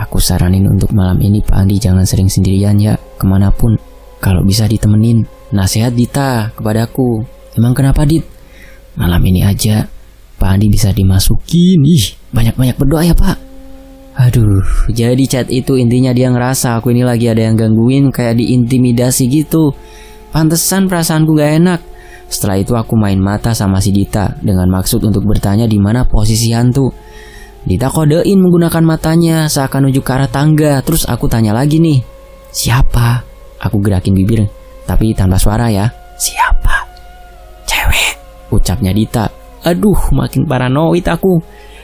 "Aku saranin untuk malam ini Pak Andi jangan sering sendirian ya, kemanapun. Kalau bisa ditemenin." Nasihat Dita kepadaku. "Emang kenapa Dit?" "Malam ini aja Pak Andi bisa dimasukin. Ih, banyak-banyak berdoa ya Pak." Aduh, jadi chat itu intinya dia ngerasa aku ini lagi ada yang gangguin, kayak diintimidasi gitu. Pantesan perasaanku gak enak. Setelah itu aku main mata sama si Dita dengan maksud untuk bertanya di mana posisi hantu. Dita kodein menggunakan matanya seakan nunjuk ke arah tangga. Terus aku tanya lagi nih, "Siapa?" Aku gerakin bibir tapi tanpa suara ya. "Siapa?" "Cewek," ucapnya Dita. Aduh, makin paranoid aku.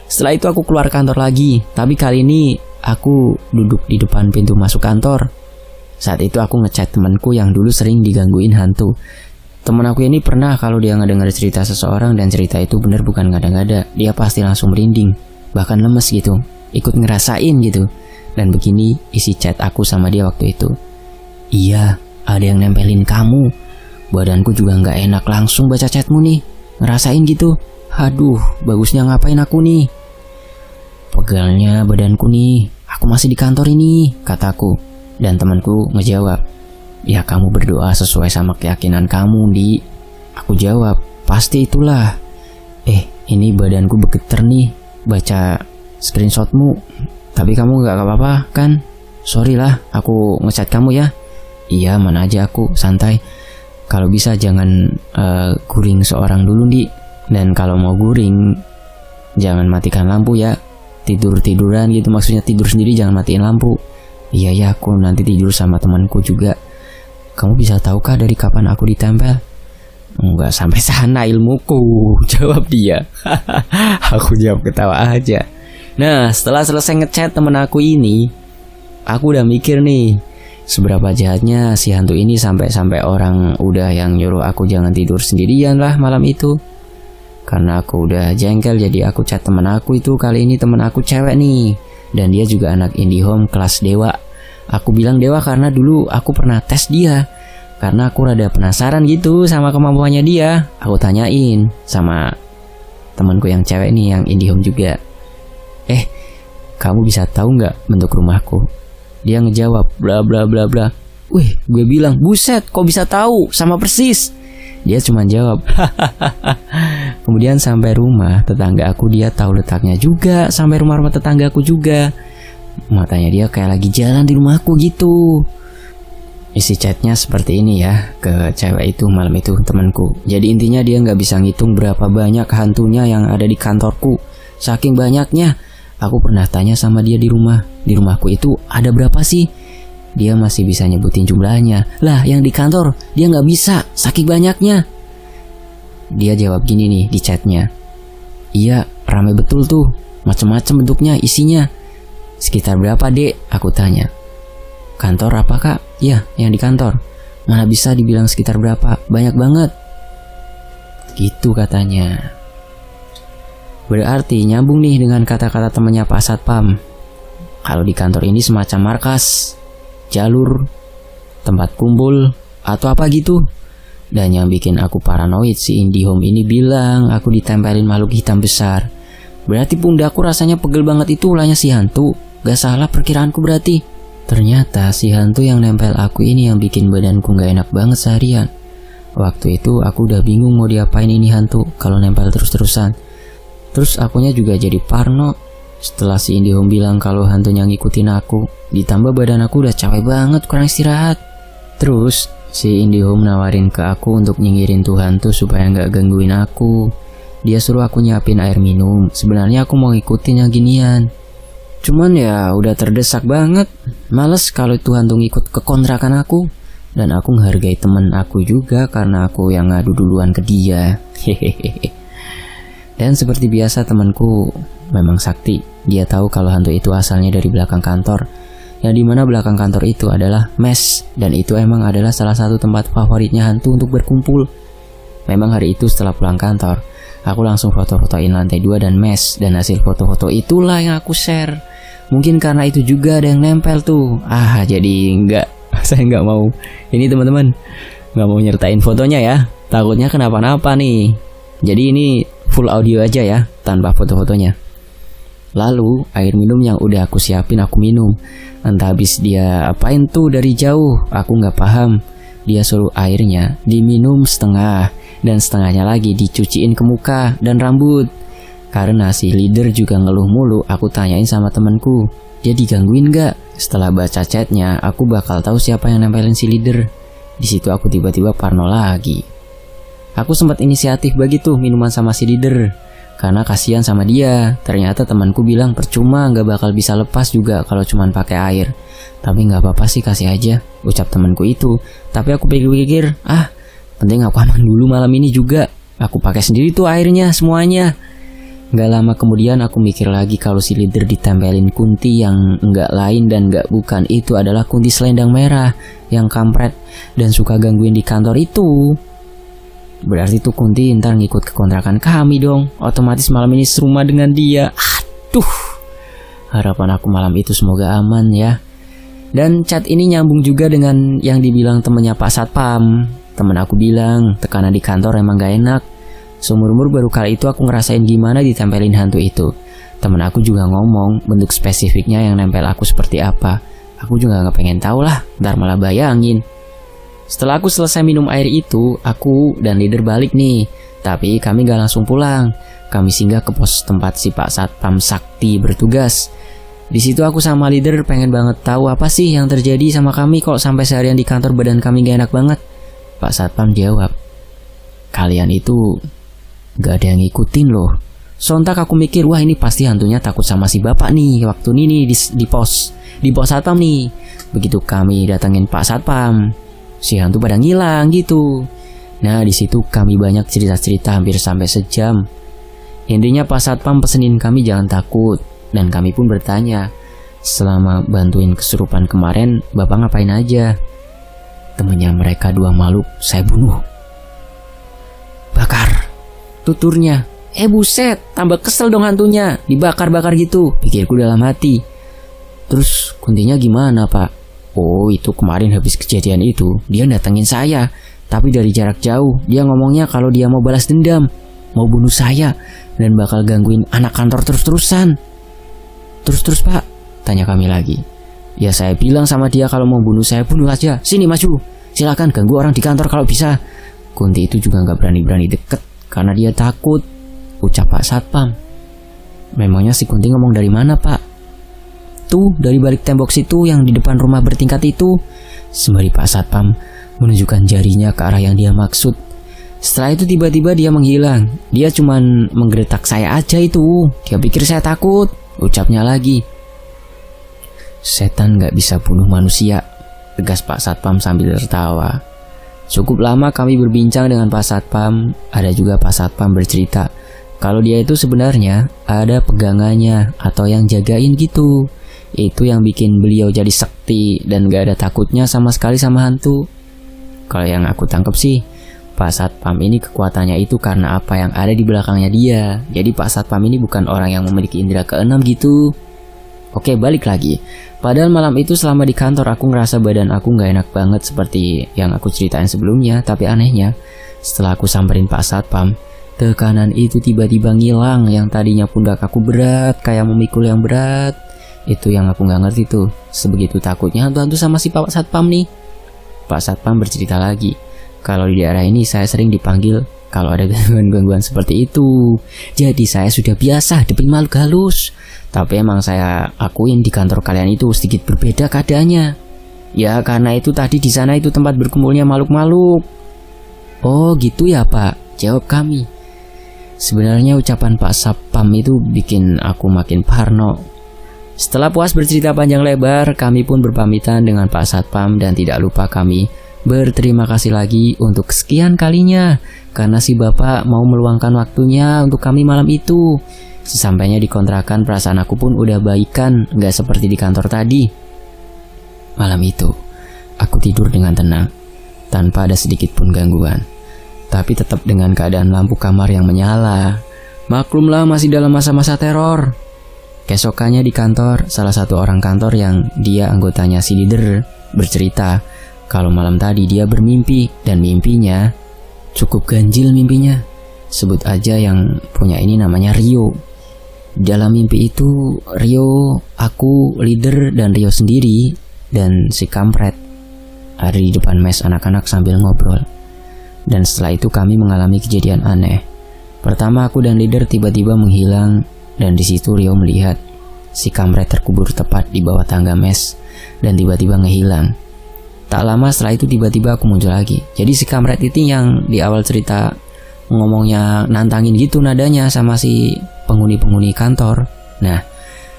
Setelah itu aku keluar kantor lagi, tapi kali ini aku duduk di depan pintu masuk kantor. Saat itu aku ngechat temanku yang dulu sering digangguin hantu. Temen aku ini pernah kalau dia ngedenger cerita seseorang dan cerita itu bener bukan ngada-ngada, dia pasti langsung merinding, bahkan lemes gitu, ikut ngerasain gitu. Dan begini isi chat aku sama dia waktu itu. "Iya, ada yang nempelin kamu. Badanku juga gak enak langsung baca chatmu nih, ngerasain gitu. Aduh, bagusnya ngapain aku nih? Pegalnya badanku nih, aku masih di kantor ini," kataku. Dan temanku ngejawab, "Ya kamu berdoa sesuai sama keyakinan kamu, Di." Aku jawab, "Pasti itulah." Ini badanku bergetar nih baca screenshotmu. Tapi kamu gak apa-apa kan? "Sorry lah, aku ngechat kamu ya." "Iya, mana aja aku, santai. Kalau bisa jangan guring seorang dulu, Di. Dan kalau mau guring, jangan matikan lampu ya. Tidur-tiduran gitu, maksudnya tidur sendiri jangan matiin lampu." "Iya ya, aku nanti tidur sama temanku juga." "Kamu bisa tahu kah dari kapan aku ditempel?" "Enggak sampai sana ilmuku," jawab dia. Aku jawab ketawa aja. Nah, setelah selesai ngechat temen aku ini, aku udah mikir nih, seberapa jahatnya si hantu ini sampai orang udah yang nyuruh aku jangan tidur sendirian lah malam itu. Karena aku udah jengkel, jadi aku chat temen aku itu. Kali ini temen aku cewek nih, dan dia juga anak IndiHome kelas dewa. Aku bilang dewa karena dulu aku pernah tes dia, karena aku rada penasaran gitu sama kemampuannya dia. Aku tanyain sama temanku yang cewek nih, yang IndiHome juga, "Kamu bisa tahu nggak bentuk rumahku?" Dia ngejawab bla bla bla bla. Wih, gue bilang, "Buset, kok bisa tahu? Sama persis." Dia cuma jawab, Kemudian sampai rumah tetangga aku, dia tahu letaknya juga. Sampai rumah-rumah tetangga aku juga. Matanya dia kayak lagi jalan di rumahku gitu. Isi chatnya seperti ini ya, ke cewek itu malam itu, temanku. Jadi intinya dia nggak bisa ngitung berapa banyak hantunya yang ada di kantorku. Saking banyaknya. Aku pernah tanya sama dia di rumahku itu ada berapa sih? Dia masih bisa nyebutin jumlahnya. Lah, yang di kantor dia nggak bisa, saking banyaknya. Dia jawab gini nih di chatnya, "Iya, ramai betul tuh, macem-macem bentuknya, isinya." "Sekitar berapa, Dek?" aku tanya. "Kantor apa, Kak?" "Ya, yang di kantor." "Mana bisa dibilang sekitar berapa, banyak banget." Gitu katanya. Berarti nyambung nih dengan kata-kata temannya Pak Satpam. Kalau di kantor ini semacam markas, jalur, tempat kumpul, atau apa gitu. Dan yang bikin aku paranoid, si IndiHome ini bilang aku ditempelin makhluk hitam besar. Berarti pundakku rasanya pegel banget, itu ulahnya si hantu. Gak salah perkiraanku berarti. Ternyata si hantu yang nempel aku ini yang bikin badanku gak enak banget seharian. Waktu itu aku udah bingung mau diapain ini hantu kalau nempel terus-terusan. Terus akunya juga jadi parno setelah si IndiHome bilang kalau hantunya ngikutin aku. Ditambah badan aku udah capek banget kurang istirahat. Terus si IndiHome nawarin ke aku untuk nyingkirin tuh hantu supaya gak gangguin aku. Dia suruh aku nyiapin air minum. Sebenarnya aku mau ngikutin yang ginian, cuman ya udah terdesak banget. Males kalau itu hantu ngikut ke kontrakan aku. Dan aku menghargai temen aku juga karena aku yang ngadu duluan ke dia. Hehehe. Dan seperti biasa temanku memang sakti. Dia tahu kalau hantu itu asalnya dari belakang kantor, yang dimana belakang kantor itu adalah mes. Dan itu emang adalah salah satu tempat favoritnya hantu untuk berkumpul. Memang hari itu setelah pulang kantor, aku langsung foto-fotoin lantai 2 dan mes. Dan hasil foto-foto itulah yang aku share. Mungkin karena itu juga ada yang nempel tuh. Jadi saya nggak mau ini teman-teman, nggak mau nyertain fotonya ya. Takutnya kenapa-napa nih. Jadi ini full audio aja ya, tanpa foto-fotonya. Lalu air minum yang udah aku siapin aku minum. Entah habis dia apain tuh dari jauh, aku nggak paham. Dia suruh airnya diminum setengah dan setengahnya lagi dicuciin ke muka dan rambut. Karena si leader juga ngeluh mulu, aku tanyain sama temanku, dia digangguin gak? Setelah baca chatnya, aku bakal tahu siapa yang nempelin si leader. Di situ aku tiba-tiba parno lagi. Aku sempat inisiatif begitu minuman sama si leader, karena kasihan sama dia. Ternyata temanku bilang percuma, nggak bakal bisa lepas juga kalau cuman pakai air. Tapi nggak apa-apa sih, kasih aja, ucap temanku itu. Tapi aku pikir-pikir, penting aku aman dulu malam ini juga. Aku pakai sendiri tuh airnya semuanya. Gak lama kemudian aku mikir lagi kalau si leader ditempelin kunti yang enggak lain dan enggak bukan itu adalah kunti selendang merah yang kampret dan suka gangguin di kantor itu. Berarti tuh kunti ntar ngikut ke kontrakan kami dong. Otomatis malam ini serumah dengan dia. Aduh, harapan aku malam itu semoga aman ya. Dan chat ini nyambung juga dengan yang dibilang temennya Pak Satpam. Temen aku bilang tekanan di kantor emang gak enak. Seumur-umur baru kali itu aku ngerasain gimana ditempelin hantu itu. Temen aku juga ngomong bentuk spesifiknya yang nempel aku seperti apa. Aku juga gak pengen tahu lah, ntar malah bayangin. Setelah aku selesai minum air itu, aku dan leader balik nih. Tapi kami gak langsung pulang. Kami singgah ke pos tempat si Pak Satpam Sakti bertugas. Di situ aku sama leader pengen banget tahu apa sih yang terjadi sama kami kok sampai seharian di kantor badan kami gak enak banget. Pak Satpam jawab, kalian itu gak ada yang ngikutin loh. Sontak aku mikir, wah ini pasti hantunya takut sama si bapak nih. Waktu ini di pos Satpam nih. Begitu kami datengin Pak Satpam, si hantu pada ngilang gitu. Nah di situ kami banyak cerita-cerita hampir sampai sejam. Intinya Pak Satpam pesenin kami jangan takut. Dan kami pun bertanya, selama bantuin kesurupan kemarin bapak ngapain aja? Temennya mereka 2 makhluk saya bunuh, bakar tuturnya. Buset, tambah kesel dong hantunya, dibakar-bakar gitu, pikirku dalam hati. Terus kuntinya gimana pak? Oh itu kemarin habis kejadian itu dia datengin saya, tapi dari jarak jauh. Dia ngomongnya kalau dia mau balas dendam, mau bunuh saya, dan bakal gangguin anak kantor terus-terusan. Terus pak? Tanya kami lagi. Ya saya bilang sama dia kalau mau bunuh saya bunuh aja, sini maju, silakan ganggu orang di kantor kalau bisa. Kunti itu juga gak berani-berani deket karena dia takut, ucap Pak Satpam. Memangnya si Kunti ngomong dari mana pak? Tuh dari balik tembok situ yang di depan rumah bertingkat itu, sembari Pak Satpam menunjukkan jarinya ke arah yang dia maksud. Setelah itu tiba-tiba dia menghilang. Dia cuman menggeletak saya aja itu. Dia pikir saya takut, ucapnya lagi. Setan gak bisa bunuh manusia, tegas Pak Satpam sambil tertawa. Cukup lama kami berbincang dengan Pak Satpam. Ada juga Pak Satpam bercerita kalau dia itu sebenarnya ada pegangannya atau yang jagain gitu. Itu yang bikin beliau jadi sakti dan gak ada takutnya sama sekali sama hantu. Kalau yang aku tangkap sih, Pak Satpam ini kekuatannya itu karena apa yang ada di belakangnya dia. Jadi Pak Satpam ini bukan orang yang memiliki indera keenam gitu. Oke, balik lagi. Padahal malam itu selama di kantor aku ngerasa badan aku gak enak banget seperti yang aku ceritain sebelumnya. Tapi anehnya, setelah aku samperin Pak Satpam, tekanan itu tiba-tiba ngilang. Yang tadinya pundak aku berat, kayak memikul yang berat, Itu yang aku nggak ngerti tuh, sebegitu takutnya hantu-hantu sama si Pak Satpam nih. Pak Satpam bercerita lagi, kalau di daerah ini saya sering dipanggil kalau ada gangguan-gangguan seperti itu. Jadi saya sudah biasa hadapin makhluk halus. Tapi emang saya akuin di kantor kalian itu sedikit berbeda keadaannya. Ya karena itu tadi di sana itu tempat berkumpulnya makhluk-makhluk. Oh gitu ya Pak, jawab kami. Sebenarnya ucapan Pak Satpam itu bikin aku makin parno. Setelah puas bercerita panjang lebar, kami pun berpamitan dengan Pak Satpam dan tidak lupa kami berterima kasih lagi untuk sekian kalinya karena si bapak mau meluangkan waktunya untuk kami malam itu. Sesampainya di kontrakan, perasaan aku pun udah baikan, gak seperti di kantor tadi. Malam itu, aku tidur dengan tenang, tanpa ada sedikit pun gangguan. Tapi tetap dengan keadaan lampu kamar yang menyala. Maklumlah masih dalam masa-masa teror. Keesokannya di kantor, salah satu orang kantor yang dia anggotanya si leader bercerita kalau malam tadi dia bermimpi dan mimpinya cukup ganjil mimpinya. Sebut aja yang punya ini namanya Rio. Dalam mimpi itu Rio, aku, leader, dan Rio sendiri dan si kampret ada di depan mes anak-anak sambil ngobrol. Dan setelah itu kami mengalami kejadian aneh. Pertama aku dan leader tiba-tiba menghilang dan di situ Rio melihat si kampret terkubur tepat di bawah tangga mes dan tiba-tiba ngehilang. Tak lama setelah itu tiba-tiba aku muncul lagi. Jadi si kampret itu yang di awal cerita ngomongnya nantangin gitu nadanya sama si penghuni-penghuni kantor. Nah,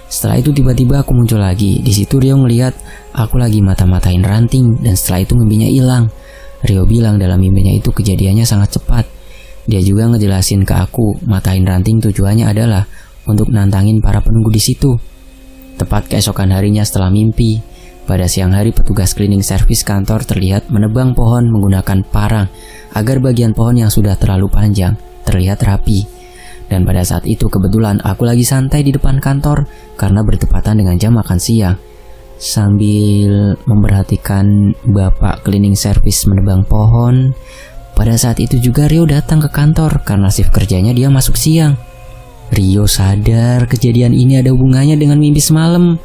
setelah itu tiba-tiba aku muncul lagi. Di situ Rio ngelihat aku lagi mata-matain ranting dan setelah itu mimpinya hilang. Rio bilang dalam mimpinya itu kejadiannya sangat cepat. Dia juga ngejelasin ke aku matain ranting tujuannya adalah untuk nantangin para penunggu di situ. Tepat keesokan harinya setelah mimpi, pada siang hari petugas cleaning service kantor terlihat menebang pohon menggunakan parang agar bagian pohon yang sudah terlalu panjang terlihat rapi. Dan pada saat itu kebetulan aku lagi santai di depan kantor karena bertepatan dengan jam makan siang. Sambil memperhatikan bapak cleaning service menebang pohon, pada saat itu juga Rio datang ke kantor karena shift kerjanya dia masuk siang. Rio sadar kejadian ini ada hubungannya dengan mimpi semalam.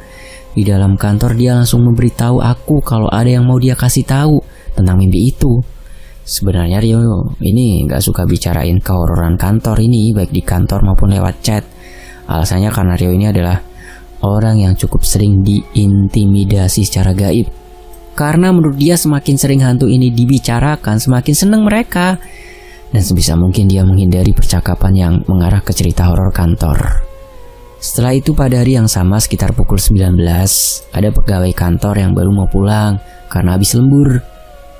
Di dalam kantor dia langsung memberitahu aku kalau ada yang mau dia kasih tahu tentang mimpi itu. Sebenarnya Rio ini gak suka bicarain kehororan kantor ini baik di kantor maupun lewat chat. Alasannya karena Rio ini adalah orang yang cukup sering diintimidasi secara gaib. Karena menurut dia semakin sering hantu ini dibicarakan semakin senang mereka. Dan sebisa mungkin dia menghindari percakapan yang mengarah ke cerita horor kantor. Setelah itu pada hari yang sama sekitar pukul 19, ada pegawai kantor yang baru mau pulang karena habis lembur.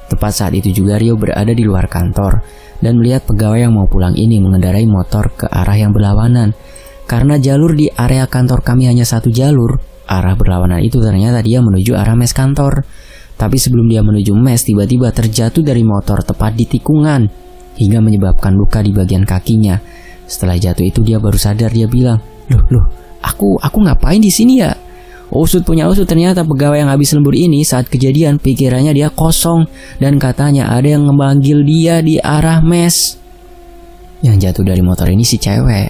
Tepat saat itu juga Rio berada di luar kantor dan melihat pegawai yang mau pulang ini mengendarai motor ke arah yang berlawanan. Karena jalur di area kantor kami hanya satu jalur, arah berlawanan itu ternyata dia menuju arah mes kantor. Tapi sebelum dia menuju mes, tiba-tiba terjatuh dari motor tepat di tikungan hingga menyebabkan luka di bagian kakinya. Setelah jatuh itu dia baru sadar, dia bilang, Loh, aku ngapain di sini ya? Usut punya usut, ternyata pegawai yang habis lembur ini saat kejadian pikirannya dia kosong dan katanya ada yang memanggil dia di arah mes. Yang jatuh dari motor ini si cewek.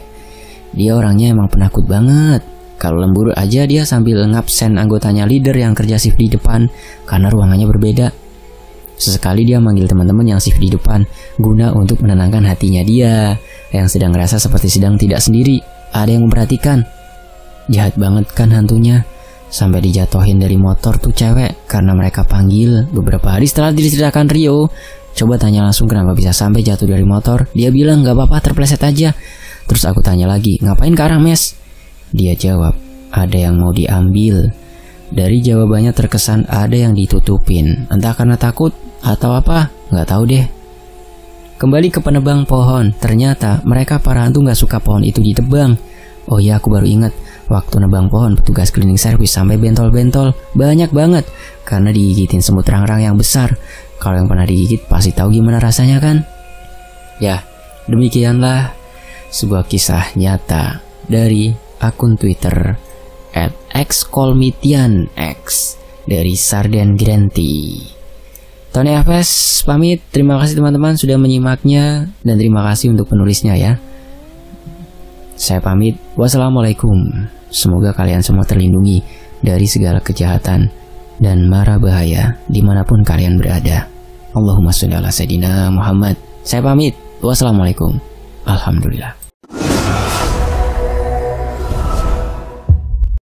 Dia orangnya emang penakut banget. Kalau lembur aja dia sambil ngabsen anggotanya leader yang kerja shift di depan karena ruangannya berbeda. Sesekali dia manggil teman-teman yang shift di depan guna untuk menenangkan hatinya dia yang sedang ngerasa seperti sedang tidak sendiri. Ada yang memperhatikan. Jahat banget kan hantunya. Sampai dijatuhin dari motor tuh cewek karena mereka panggil. Beberapa hari setelah diceritakan Rio, coba tanya langsung kenapa bisa sampai jatuh dari motor. Dia bilang gak apa-apa, terpleset aja. Terus aku tanya lagi, ngapain ke arah mes? Dia jawab, ada yang mau diambil. Dari jawabannya terkesan ada yang ditutupin. Entah karena takut atau apa, gak tahu deh. Kembali ke penebang pohon. Ternyata mereka para hantu gak suka pohon itu ditebang. Oh iya, aku baru ingat. Waktu nebang pohon, petugas cleaning service sampai bentol-bentol. Banyak banget. Karena digigitin semut rang-rang yang besar. Kalau yang pernah digigit pasti tahu gimana rasanya kan? Ya, demikianlah sebuah kisah nyata dari akun Twitter @xkolmitianx dari Sarden Granti. Tony Aves pamit. Terima kasih teman-teman sudah menyimaknya dan terima kasih untuk penulisnya ya. Saya pamit. Wassalamualaikum. Semoga kalian semua terlindungi dari segala kejahatan dan mara bahaya dimanapun kalian berada. Allahumma sholli ala Sayyidina Muhammad. Saya pamit. Wassalamualaikum. Alhamdulillah.